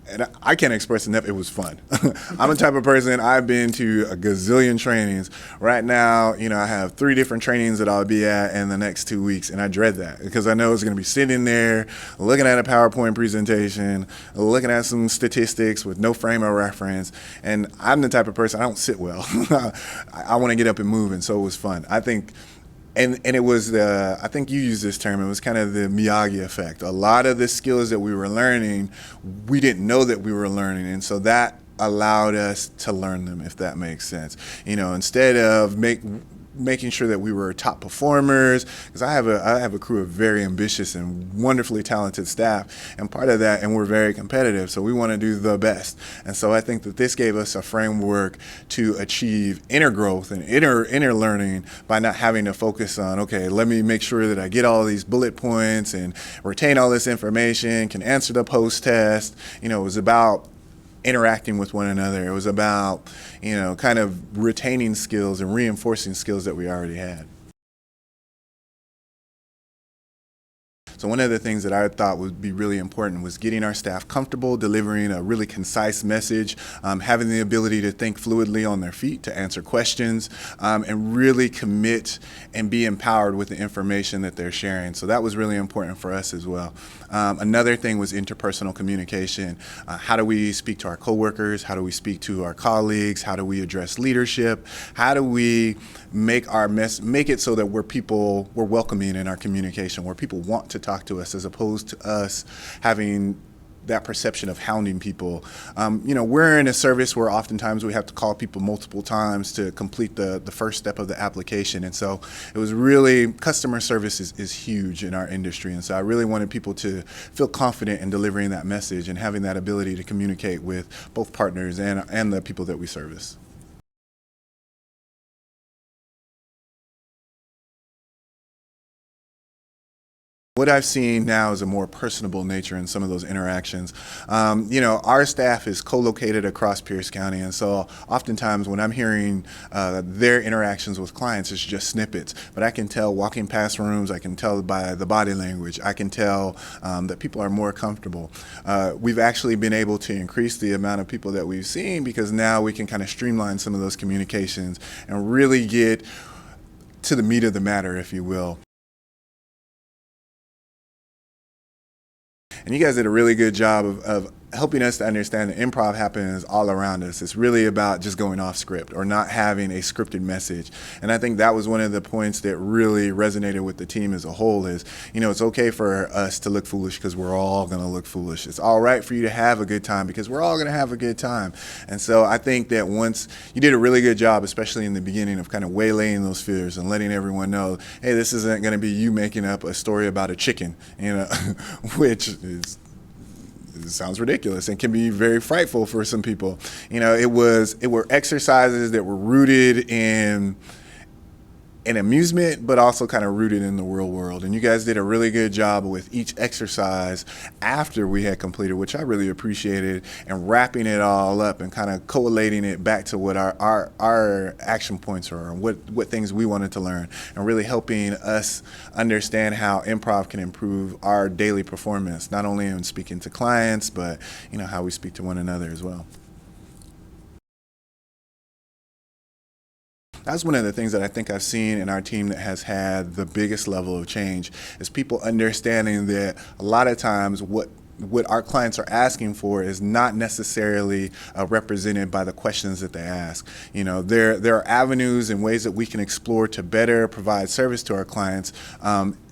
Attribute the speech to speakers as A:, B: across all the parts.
A: and I can't express enough, it was fun. I'm the type of person, I've been to a gazillion trainings. Right now, I have 3 different trainings that I'll be at in the next 2 weeks, and I dread that because I know it's going to be sitting there looking at a PowerPoint presentation, looking at some statistics with no frame of reference, and I'm the type of person, I don't sit well. I want to get up and move, and so it was fun. I think and it was I think you used this term, it was kind of the Miyagi effect. A lot of the skills that we were learning, we didn't know that we were learning, and so that allowed us to learn them, if that makes sense. Instead of making sure that we were top performers, because I have a crew of very ambitious and wonderfully talented staff, and part of that, and we're very competitive, so we want to do the best. And so I think that this gave us a framework to achieve inner growth and inner learning by not having to focus on, okay, let me make sure that I get all these bullet points and retain all this information, can answer the post test. It was about interacting with one another. It was about, kind of retaining skills and reinforcing skills that we already had. So one of the things that I thought would be really important was getting our staff comfortable delivering a really concise message, having the ability to think fluidly on their feet, to answer questions, and really commit and be empowered with the information that they're sharing. So that was really important for us as well. Another thing was interpersonal communication. How do we speak to our coworkers? How do we speak to our colleagues? How do we address leadership? How do we make it so that we're welcoming in our communication, where people want to talk to us, as opposed to us having that perception of hounding people. We're in a service where oftentimes we have to call people multiple times to complete the first step of the application. And so it was really, customer service is huge in our industry. And so I really wanted people to feel confident in delivering that message and having that ability to communicate with both partners and the people that we service. What I've seen now is a more personable nature in some of those interactions. Our staff is co-located across Pierce County, and so oftentimes when I'm hearing their interactions with clients, it's just snippets. But I can tell walking past rooms, I can tell by the body language, I can tell that people are more comfortable. We've actually been able to increase the amount of people that we've seen, because now we can kind of streamline some of those communications and really get to the meat of the matter, if you will. And you guys did a really good job of helping us to understand that improv happens all around us. It's really about just going off script or not having a scripted message. And I think that was one of the points that really resonated with the team as a whole is, it's okay for us to look foolish because we're all going to look foolish. It's all right for you to have a good time because we're all going to have a good time. And so I think that once you did a really good job, especially in the beginning, of kind of waylaying those fears and letting everyone know, hey, this isn't going to be you making up a story about a chicken, which is, it sounds ridiculous and can be very frightful for some people. It were exercises that were rooted in amusement, but also kind of rooted in the real world. And you guys did a really good job with each exercise after we had completed, which I really appreciated, and wrapping it all up and kind of collating it back to what our action points are and what things we wanted to learn, and really helping us understand how improv can improve our daily performance, not only in speaking to clients, but how we speak to one another as well. That's one of the things that I think I've seen in our team that has had the biggest level of change, is people understanding that a lot of times what our clients are asking for is not necessarily represented by the questions that they ask. There are avenues and ways that we can explore to better provide service to our clients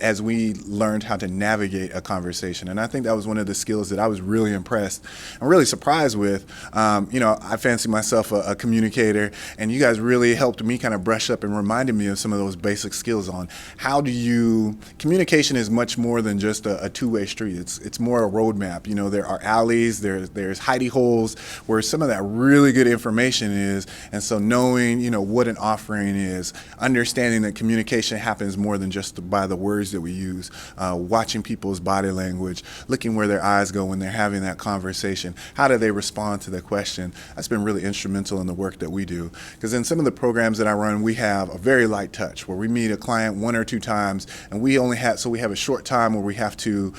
A: as we learned how to navigate a conversation. And I think that was one of the skills that I was really impressed and really surprised with. I fancy myself a communicator, and you guys really helped me kind of brush up and reminded me of some of those basic skills on communication is much more than just a two-way street. It's more a road map. There are alleys, there's hidey holes where some of that really good information is. And so knowing, what an offering is, understanding that communication happens more than just by the words that we use, watching people's body language, looking where their eyes go when they're having that conversation. How do they respond to the question? That's been really instrumental in the work that we do. Because in some of the programs that I run, we have a very light touch where we meet a client 1 or 2 times, and we have a short time where we have to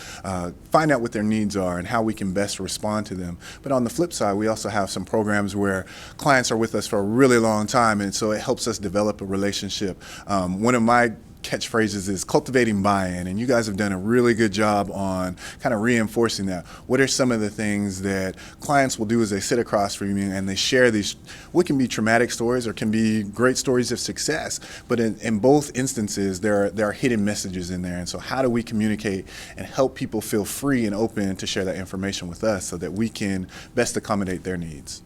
A: find out what their needs needs are and how we can best respond to them. But on the flip side, we also have some programs where clients are with us for a really long time, and so it helps us develop a relationship. One of my catchphrases is cultivating buy-in, and you guys have done a really good job on kind of reinforcing that. What are some of the things that clients will do as they sit across from you and they share these, what can be traumatic stories or can be great stories of success, but in both instances there are hidden messages in there. And so how do we communicate and help people feel free and open to share that information with us so that we can best accommodate their needs?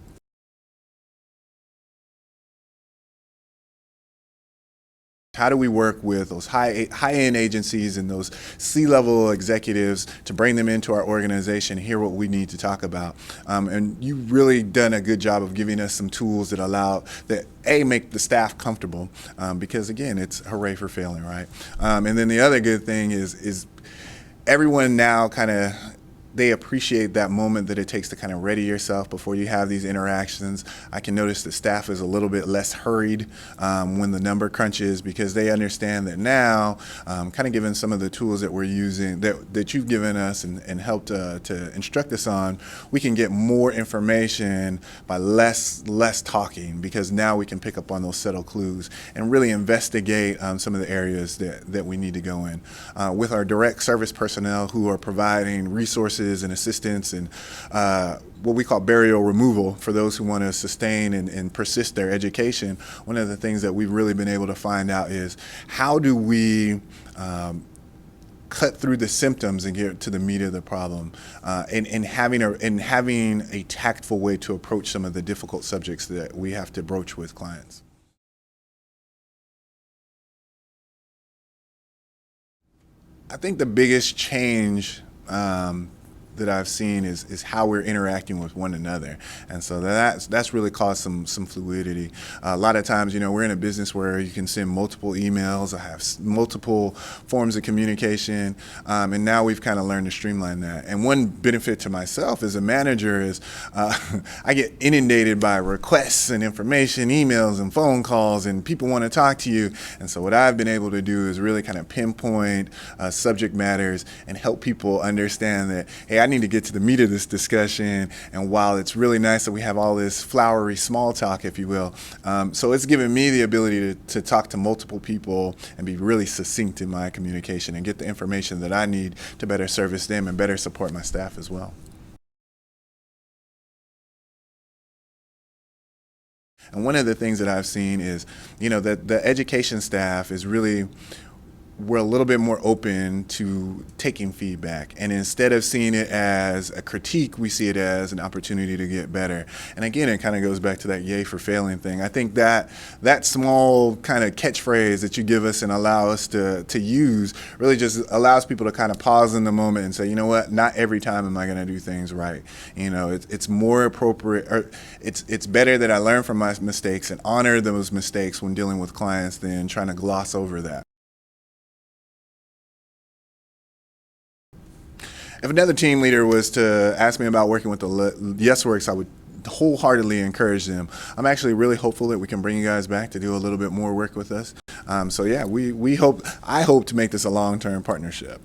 A: How do we work with those high-end agencies and those C-level executives to bring them into our organization, hear what we need to talk about? And you've really done a good job of giving us some tools that allow that make the staff comfortable, because again, it's hooray for failing, right? And then the other good thing is everyone now kind of, they appreciate that moment that it takes to kind of ready yourself before you have these interactions. I can notice the staff is a little bit less hurried when the number crunches, because they understand that now, kind of given some of the tools that we're using, that you've given us and helped to instruct us on, we can get more information by less talking, because now we can pick up on those subtle clues and really investigate some of the areas that we need to go in. With our direct service personnel who are providing resources and assistance and what we call barrier removal for those who want to sustain and persist their education, one of the things that we've really been able to find out is how do we cut through the symptoms and get to the meat of the problem, and having a tactful way to approach some of the difficult subjects that we have to broach with clients. I think the biggest change that I've seen is how we're interacting with one another, and so that's really caused some fluidity. A lot of times, we're in a business where you can send multiple emails, I have multiple forms of communication, and now we've kind of learned to streamline that. And one benefit to myself as a manager is I get inundated by requests and information, emails and phone calls, and people want to talk to you. And so what I've been able to do is really kind of pinpoint subject matters and help people understand that, hey, I need to get to the meat of this discussion, and while it's really nice that we have all this flowery small talk, if you will, so it's given me the ability to talk to multiple people and be really succinct in my communication and get the information that I need to better service them and better support my staff as well. And one of the things that I've seen is, that the education staff is really, we're a little bit more open to taking feedback, and instead of seeing it as a critique, we see it as an opportunity to get better. And again, it kind of goes back to that yay for failing thing. I think that small kind of catchphrase that you give us and allow us to use really just allows people to kind of pause in the moment and say, you know what, not every time am I going to do things right. It's more appropriate, or it's better that I learn from my mistakes and honor those mistakes when dealing with clients than trying to gloss over that. If another team leader was to ask me about working with the YesWorks, I would wholeheartedly encourage them. I'm actually really hopeful that we can bring you guys back to do a little bit more work with us. So yeah, I hope to make this a long-term partnership.